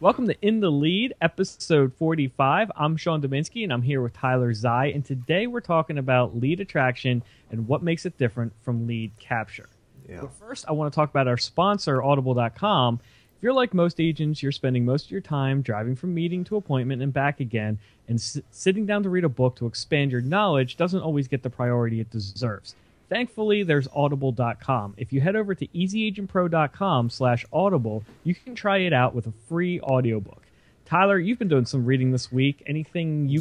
Welcome to In the Lead, episode 45. I'm Sean Dominski, and I'm here with Tyler Zai. And today we're talking about lead attraction and what makes it different from lead capture. Yeah. But first, I want to talk about our sponsor, Audible.com. If you're like most agents, you're spending most of your time driving from meeting to appointment and back again, and sitting down to read a book to expand your knowledge doesn't always get the priority it deserves. Thankfully, there's Audible.com. If you head over to easyagentpro.com/audible, you can try it out with a free audiobook. Tyler, you've been doing some reading this week. Anything you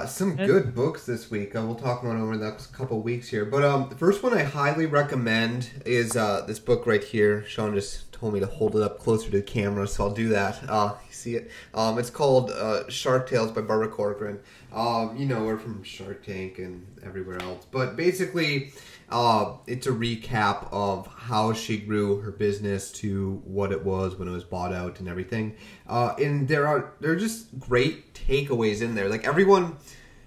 some good books this week. We'll talk about over the next couple of weeks here. But the first one I highly recommend is this book right here. Sean just told me to hold it up closer to the camera, so I'll do that. You see it? It's called Shark Tales by Barbara Corcoran. You know her from Shark Tank and everywhere else. But basically, it's a recap of how she grew her business to what it was when it was bought out and everything. And there are just great takeaways in there. Like everyone,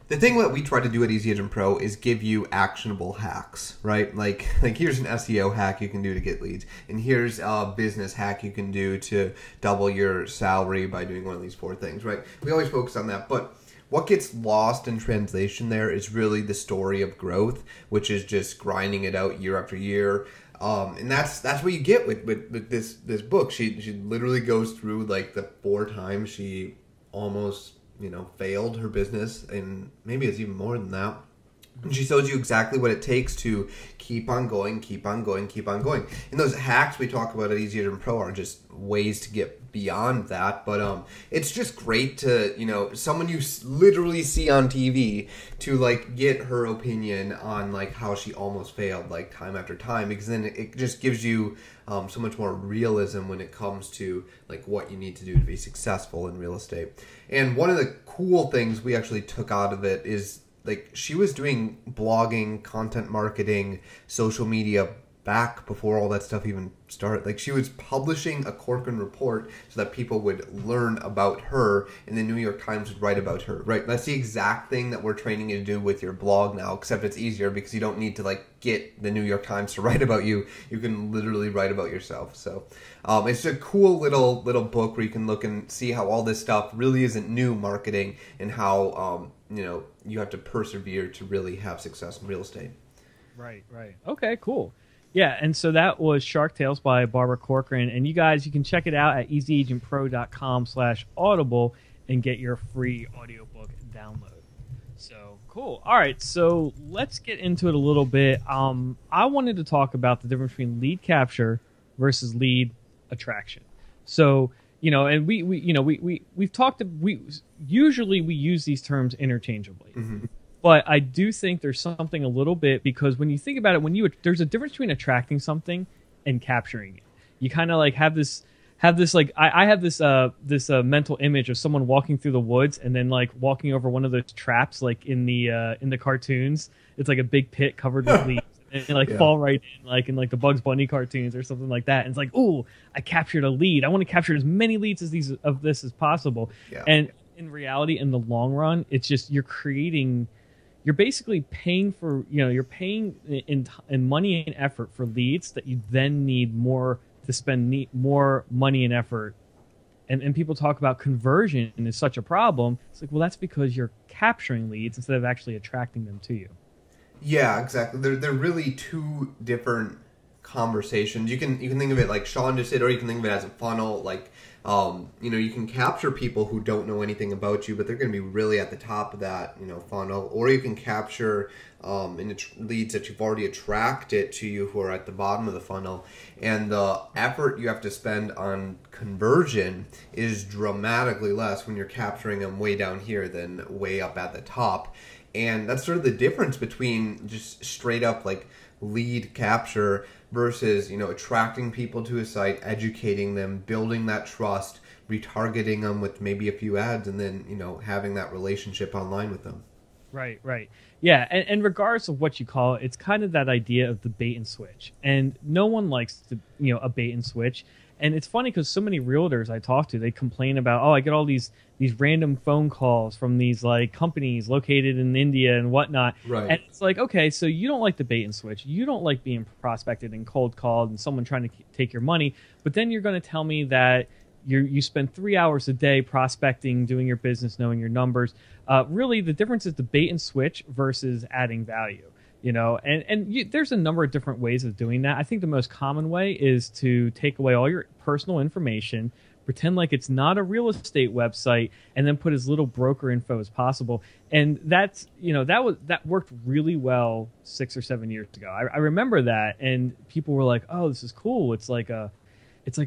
the thing that we try to do at Easy Agent Pro is give you actionable hacks, right? Like here's an SEO hack you can do to get leads, and here's a business hack you can do to double your salary by doing one of these 4 things, right? We always focus on that, but what gets lost in translation there is really the story of growth, which is just grinding it out year after year. And that's what you get with this book. She literally goes through like the 4 times she almost, failed her business, and maybe it's even more than that. And she shows you exactly what it takes to keep on going, keep on going, keep on going. And those hacks we talk about at Easy Agent Pro are just ways to get beyond that. But it's just great to, someone you literally see on TV to like get her opinion on like how she almost failed like time after time, because then it just gives you so much more realism when it comes to like what you need to do to be successful in real estate. And one of the cool things we actually took out of it is like she was doing blogging, content marketing, social media back before all that stuff even started. Like she was publishing a Corcoran report so that people would learn about her, and the New York Times would write about her, right? That's the exact thing that we're training you to do with your blog now, except it's easier because you don't need to like get the New York Times to write about you. You can literally write about yourself. So it's a cool little book where you can look and see how all this stuff really isn't new marketing, and how you have to persevere to really have success in real estate. Right. Okay, cool. Yeah, and so that was Shark Tales by Barbara Corcoran. And you guys, you can check it out at easyagentpro.com/audible and get your free audiobook download. So, cool. All right, so let's get into it a little bit. I wanted to talk about the difference between lead capture versus lead attraction. So, and we've talked, usually we use these terms interchangeably. Mm-hmm. But I do think there's something a little bit, because when you think about it, there's a difference between attracting something and capturing it. You kind of like have this like I have this mental image of someone walking through the woods and then like walking over one of those traps like in the cartoons. It's like a big pit covered with leaves. And like fall right in, like in like the Bugs Bunny cartoons or something like that. And it's like, ooh, I captured a lead. I want to capture as many leads as this as possible. Yeah. And in reality, in the long run, it's just you're basically paying for, you're paying in money and effort for leads that you then need more to spend more money and effort. And people talk about conversion is such a problem. It's like, well, that's because you're capturing leads instead of actually attracting them to you. Yeah, exactly. They're really 2 different conversations. You can think of it like Sean just said, or you can think of it as a funnel. Like, you can capture people who don't know anything about you, but they're going to be really at the top of that, funnel. Or you can capture leads that you've already attracted to you who are at the bottom of the funnel. And the effort you have to spend on conversion is dramatically less when you're capturing them way down here than way up at the top. And that's sort of the difference between just straight up like lead capture versus, attracting people to a site, educating them, building that trust, retargeting them with maybe a few ads, and then, having that relationship online with them. Right. Yeah, and regardless of what you call it, it's kind of that idea of the bait and switch. And no one likes a bait and switch. And it's funny because so many realtors I talk to, they complain about, I get all these random phone calls from these like companies located in India and whatnot. Right. And it's like, okay, so you don't like the bait and switch. You don't like being prospected and cold called and someone trying to take your money. But then you're going to tell me that you spend 3 hours a day prospecting, doing your business, knowing your numbers. Really, the difference is the bait and switch versus adding value. There's a number of different ways of doing that. I think the most common way is to take away all your personal information, pretend like it's not a real estate website, and then put as little broker info as possible. And that worked really well 6 or 7 years ago. I remember that, and people were like, "Oh, this is cool. It's like a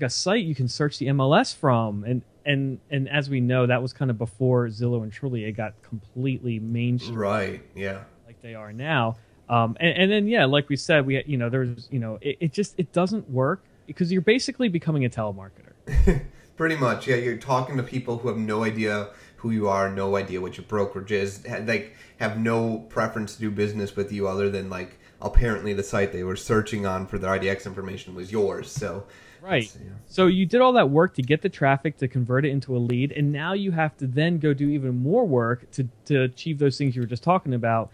site you can search the MLS from." And as we know, that was kind of before Zillow and Trulia got completely mainstream, right? Yeah, like they are now. And then like we said, it doesn't work because you're basically becoming a telemarketer. Pretty much, yeah. You're talking to people who have no idea who you are, no idea what your brokerage is, like have no preference to do business with you other than like apparently the site they were searching on for their IDX information was yours. So right. So you did all that work to get the traffic to convert it into a lead, and now you have to then go do even more work to achieve those things you were just talking about.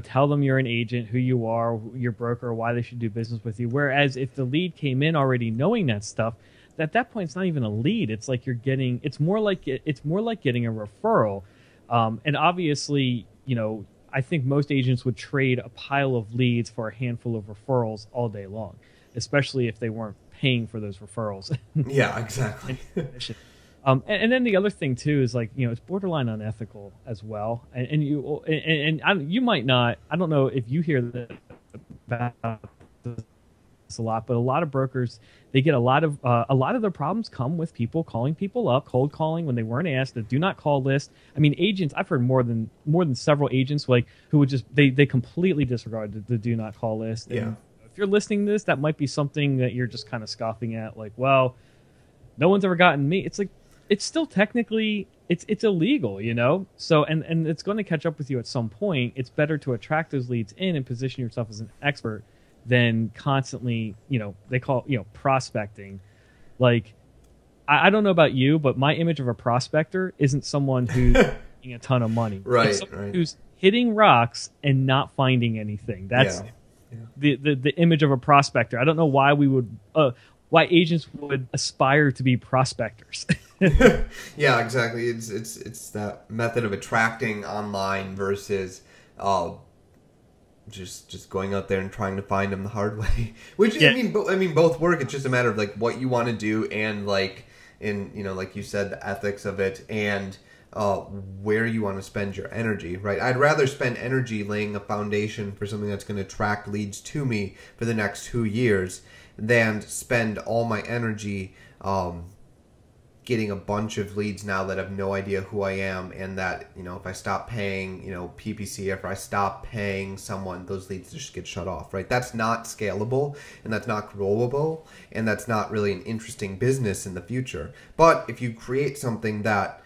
Tell them you're an agent, who you are, your broker, why they should do business with you. Whereas if the lead came in already knowing that stuff, at that point it's not even a lead. It's like it's more like getting a referral. And obviously, I think most agents would trade a pile of leads for a handful of referrals all day long, especially if they weren't paying for those referrals. Yeah, exactly. And then the other thing too is it's borderline unethical as well. And you might not. I don't know if you hear that about this a lot, but a lot of brokers, they get a lot of their problems come with people calling people up, cold calling when they weren't asked, the do not call list. I mean, agents, I've heard more than several agents who would just they completely disregard the do not call list. Yeah. And if you're listening to this, that might be something that you're just kind of scoffing at, like, well, no one's ever gotten me. It's like, it's still technically it's illegal, So and it's going to catch up with you at some point. It's better to attract those leads in and position yourself as an expert than constantly, they call prospecting. Like, I don't know about you, but my image of a prospector isn't someone who's making a ton of money. Right, it's someone who's hitting rocks and not finding anything. That's the image of a prospector. I don't know why why agents would aspire to be prospectors. Yeah, exactly. It's that method of attracting online versus just going out there and trying to find them the hard way. Which I mean, both work. It's just a matter of like what you want to do and like like you said, the ethics of it and where you want to spend your energy. Right. I'd rather spend energy laying a foundation for something that's going to attract leads to me for the next 2 years than spend all my energy getting a bunch of leads now that have no idea who I am, and that if I stop paying PPC, if I stop paying someone, those leads just get shut off. Right? That's not scalable, and that's not growable, and that's not really an interesting business in the future. But if you create something that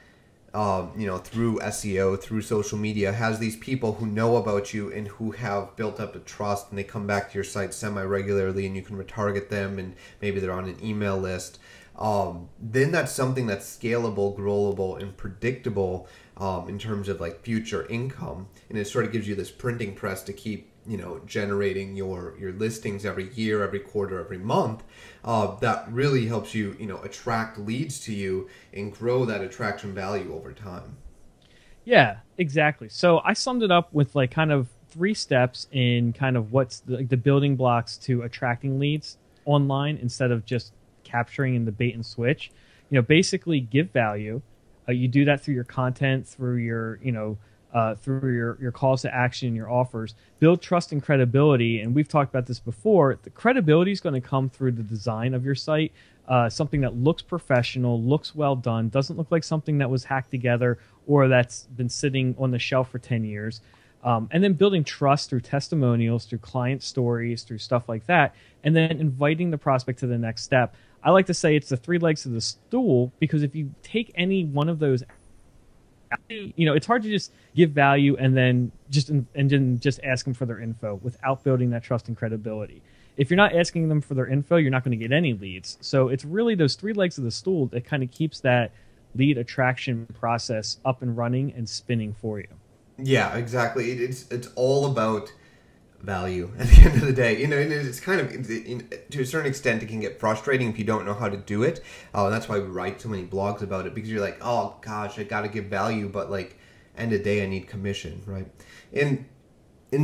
through SEO, through social media, has these people who know about you and who have built up a trust, and they come back to your site semi-regularly, and you can retarget them, and maybe they're on an email list, then that's something that's scalable, growable, and predictable in terms of like future income. And it sort of gives you this printing press to keep generating your listings every year, every quarter, every month. That really helps you attract leads to you and grow that attraction value over time. Yeah, exactly. So I summed it up with like kind of 3 steps in kind of what's the building blocks to attracting leads online instead of just capturing in the bait and switch. Basically give value. You do that through your content, through your through your calls to action, your offers. Build trust and credibility. And we've talked about this before. The credibility is going to come through the design of your site. Something that looks professional, looks well done, doesn't look like something that was hacked together or that's been sitting on the shelf for 10 years. And then building trust through testimonials, through client stories, through stuff like that. And then inviting the prospect to the next step. I like to say it's the 3 legs of the stool, because if you take any one of those, it's hard to just give value and then just ask them for their info without building that trust and credibility. If you're not asking them for their info, you're not going to get any leads. So it's really those 3 legs of the stool that kind of keeps that lead attraction process up and running and spinning for you. Yeah, exactly. It's all about value at the end of the day. And it's kind of, to a certain extent, it can get frustrating if you don't know how to do it. That's why we write so many blogs about it, because you're like, oh gosh, I got to give value, but like, end of the day, I need commission, right? And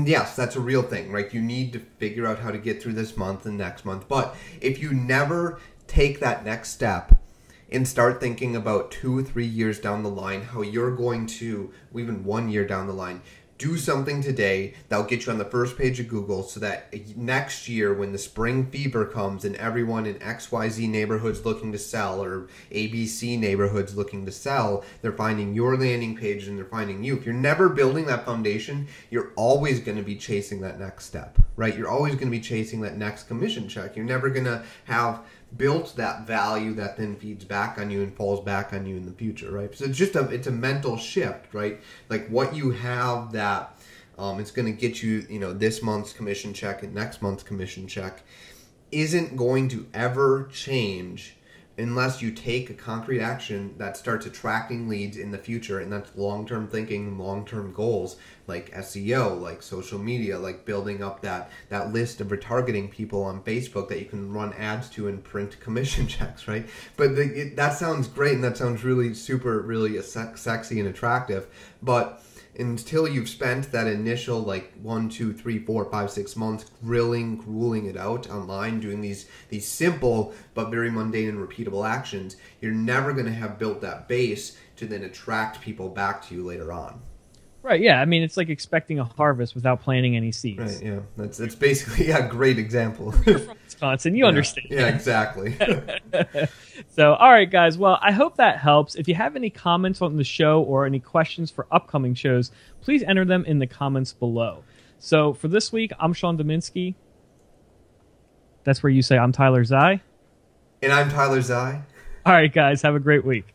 yes, that's a real thing, right? You need to figure out how to get through this month and next month. But if you never take that next step and start thinking about 2 or 3 years down the line, how you're going to, even 1 year down the line, do something today that'll get you on the first page of Google, so that next year when the spring fever comes and everyone in XYZ neighborhoods looking to sell, or ABC neighborhoods looking to sell, they're finding your landing page and they're finding you. If you're never building that foundation, you're always going to be chasing that next step, right? You're always going to be chasing that next commission check. You're never going to have built that value that then feeds back on you and falls back on you in the future, right? So it's just it's a mental shift, right? Like what you have that it's going to get you, this month's commission check and next month's commission check isn't going to ever change unless you take a concrete action that starts attracting leads in the future. And that's long-term thinking, long-term goals, like SEO, like social media, like building up that list of retargeting people on Facebook that you can run ads to and print commission checks, right? But that sounds great, and that sounds really really sexy and attractive. But until you've spent that initial 1, 2, 3, 4, 5, 6 months grueling it out online, doing these simple but very mundane and repeatable actions, you're never going to have built that base to then attract people back to you later on. Right, yeah. I mean, it's like expecting a harvest without planting any seeds. Right, yeah. That's basically, great example. You're from Wisconsin. You understand. Yeah, exactly. So, all right, guys. Well, I hope that helps. If you have any comments on the show or any questions for upcoming shows, please enter them in the comments below. So, for this week, I'm Sean Dominski. That's where you say I'm Tyler Zai. And I'm Tyler Zai. All right, guys. Have a great week.